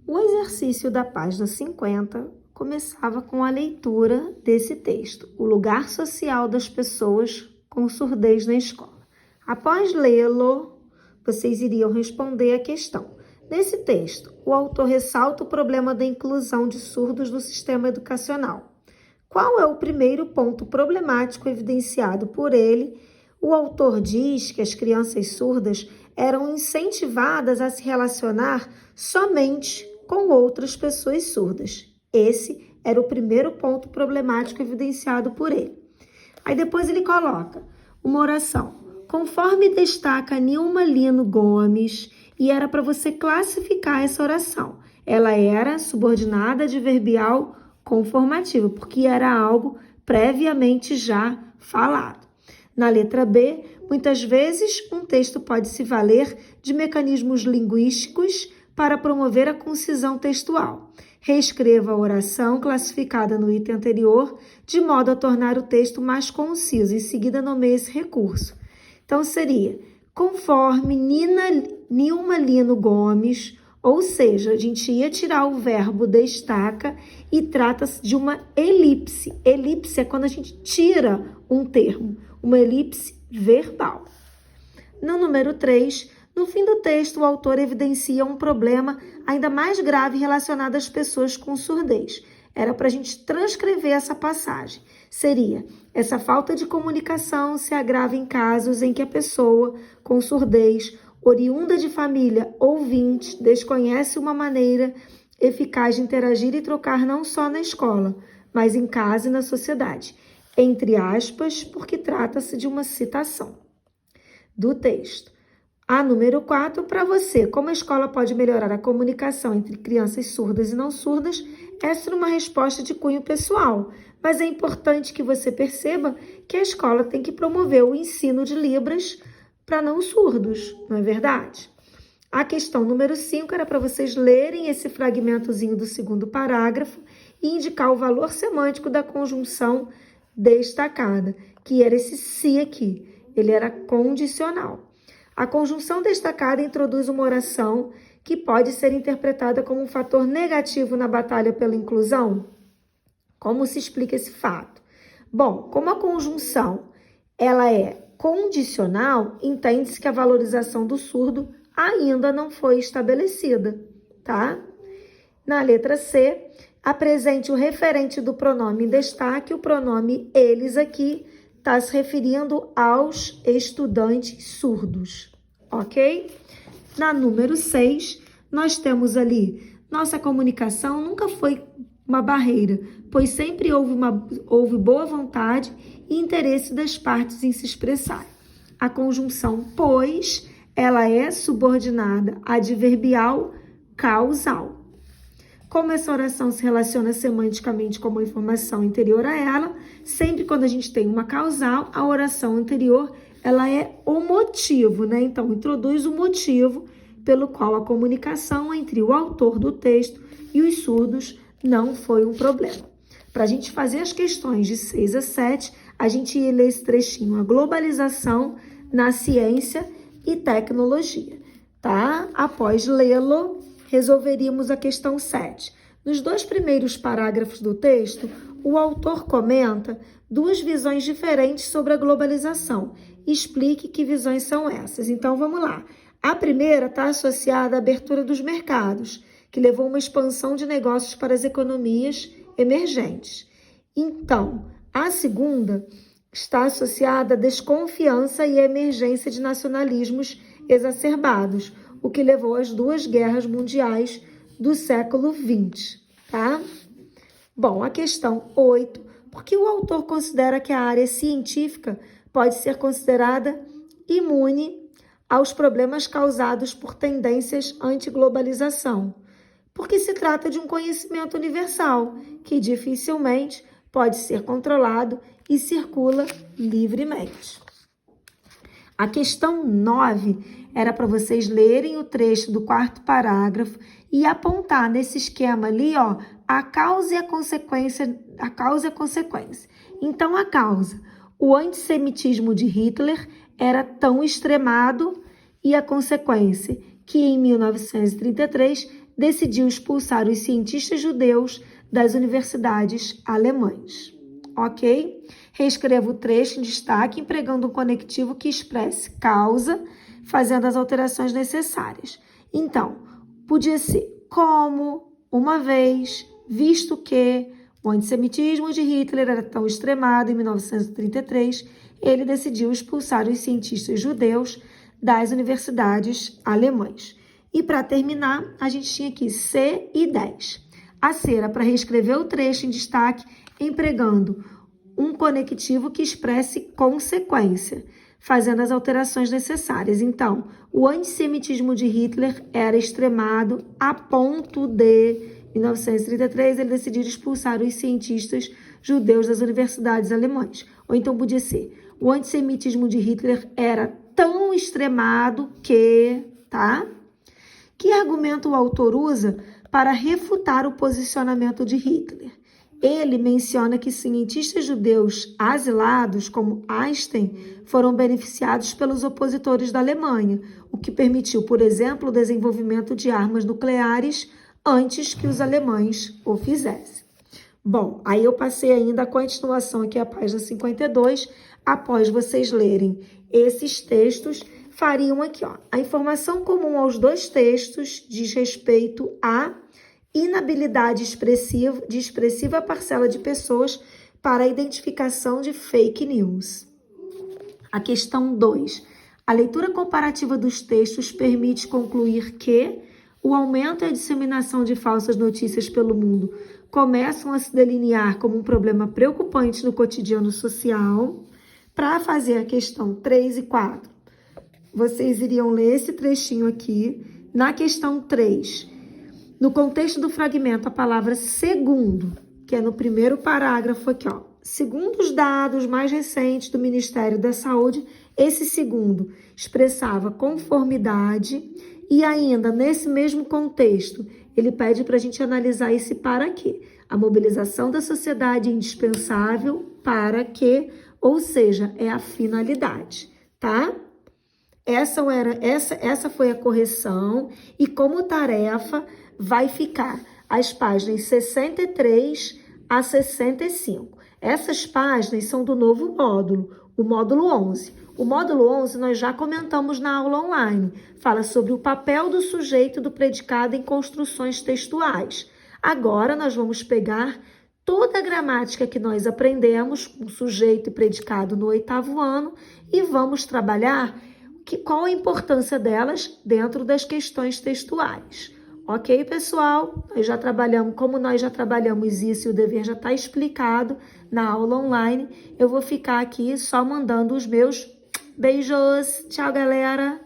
O exercício da página 50 começava com a leitura desse texto, o lugar social das pessoas com surdez na escola. Após lê-lo, vocês iriam responder a questão. Nesse texto, o autor ressalta o problema da inclusão de surdos no sistema educacional. Qual é o primeiro ponto problemático evidenciado por ele? O autor diz que as crianças surdas eram incentivadas a se relacionar somente com outras pessoas surdas. Esse era o primeiro ponto problemático evidenciado por ele. Aí depois ele coloca uma oração. Conforme destaca Nilma Lino Gomes, e era para você classificar essa oração. Ela era subordinada adverbial conformativa, porque era algo previamente já falado. Na letra B, muitas vezes um texto pode se valer de mecanismos linguísticos para promover a concisão textual. Reescreva a oração classificada no item anterior, de modo a tornar o texto mais conciso. Em seguida, nomeie esse recurso. Então, seria, conforme Nilma Lino Gomes, ou seja, a gente ia tirar o verbo destaca e trata-se de uma elipse. Elipse é quando a gente tira um termo, uma elipse verbal. No número 3, no fim do texto, o autor evidencia um problema ainda mais grave relacionado às pessoas com surdez. Era para a gente transcrever essa passagem. Seria, essa falta de comunicação se agrava em casos em que a pessoa com surdez, oriunda de família ouvinte, desconhece uma maneira eficaz de interagir e trocar não só na escola, mas em casa e na sociedade. Entre aspas, porque trata-se de uma citação do texto. A número 4, para você, como a escola pode melhorar a comunicação entre crianças surdas e não surdas? Essa é uma resposta de cunho pessoal, mas é importante que você perceba que a escola tem que promover o ensino de Libras para não surdos, não é verdade? A questão número 5 era para vocês lerem esse fragmentozinho do segundo parágrafo e indicar o valor semântico da conjunção destacada, que era esse se aqui, ele era condicional. A conjunção destacada introduz uma oração que pode ser interpretada como um fator negativo na batalha pela inclusão. Como se explica esse fato? Bom, como a conjunção ela é condicional, entende-se que a valorização do surdo ainda não foi estabelecida, tá? Na letra C, apresente o referente do pronome em destaque, o pronome eles aqui está se referindo aos estudantes surdos, ok? Na número 6, nós temos ali, nossa comunicação nunca foi uma barreira, pois sempre houve boa vontade e interesse das partes em se expressar. A conjunção pois, ela é subordinada adverbial causal. Como essa oração se relaciona semanticamente com uma informação anterior a ela, sempre quando a gente tem uma causal, a oração anterior, ela é o motivo, né? Então, introduz o motivo pelo qual a comunicação entre o autor do texto e os surdos não foi um problema. Para a gente fazer as questões de 6 a 7, a gente ia ler esse trechinho, a globalização na ciência e tecnologia, tá? Após lê-lo, resolveríamos a questão 7. Nos 2 primeiros parágrafos do texto, o autor comenta 2 visões diferentes sobre a globalização. Explique que visões são essas. Então, vamos lá. A primeira está associada à abertura dos mercados, que levou a uma expansão de negócios para as economias emergentes. Então, a segunda está associada à desconfiança e à emergência de nacionalismos exacerbados, o que levou às 2 guerras mundiais do século XX, tá? Bom, a questão 8, porque o autor considera que a área científica pode ser considerada imune aos problemas causados por tendências anti-globalização, porque se trata de um conhecimento universal, que dificilmente pode ser controlado e circula livremente. A questão 9 era para vocês lerem o trecho do 4º parágrafo e apontar nesse esquema ali, ó, a causa e a consequência, Então, a causa, o antissemitismo de Hitler era tão extremado e a consequência que em 1933 decidiu expulsar os cientistas judeus das universidades alemãs. Ok? Reescreva o trecho em destaque, empregando um conectivo que expresse causa, fazendo as alterações necessárias. Então, podia ser como, uma vez, visto que o antissemitismo de Hitler era tão extremado em 1933, ele decidiu expulsar os cientistas judeus das universidades alemãs. E para terminar, a gente tinha aqui C e 10. A C era para reescrever o trecho em destaque, empregando um conectivo que expresse consequência, fazendo as alterações necessárias. Então, o antissemitismo de Hitler era extremado a ponto de, em 1933, ele decidiu expulsar os cientistas judeus das universidades alemãs. Ou então podia ser, o antissemitismo de Hitler era tão extremado que, tá? Que argumento o autor usa para refutar o posicionamento de Hitler? Ele menciona que cientistas judeus asilados, como Einstein, foram beneficiados pelos opositores da Alemanha, o que permitiu, por exemplo, o desenvolvimento de armas nucleares antes que os alemães o fizessem. Bom, aí eu passei ainda a continuação aqui à página 52. Após vocês lerem esses textos, fariam aqui, ó, a informação comum aos dois textos diz respeito à inabilidade de expressiva parcela de pessoas para a identificação de fake news. A questão 2. A leitura comparativa dos textos permite concluir que o aumento e a disseminação de falsas notícias pelo mundo começam a se delinear como um problema preocupante no cotidiano social. Para fazer a questão 3 e 4, vocês iriam ler esse trechinho aqui. Na questão 3, no contexto do fragmento, a palavra segundo, que é no primeiro parágrafo aqui, ó. Segundo os dados mais recentes do Ministério da Saúde, esse segundo expressava conformidade e ainda, nesse mesmo contexto, ele pede para a gente analisar esse para quê. A mobilização da sociedade é indispensável para que, ou seja, é a finalidade, tá? Essa foi a correção e como tarefa vai ficar as páginas 63 a 65. Essas páginas são do novo módulo, o módulo 11. O módulo 11 nós já comentamos na aula online. Fala sobre o papel do sujeito e do predicado em construções textuais. Agora nós vamos pegar toda a gramática que nós aprendemos com sujeito e predicado no 8º ano e vamos trabalhar qual a importância delas dentro das questões textuais. Ok, pessoal? Como nós já trabalhamos isso e o dever já está explicado na aula online, eu vou ficar aqui só mandando os meus beijos. Tchau, galera!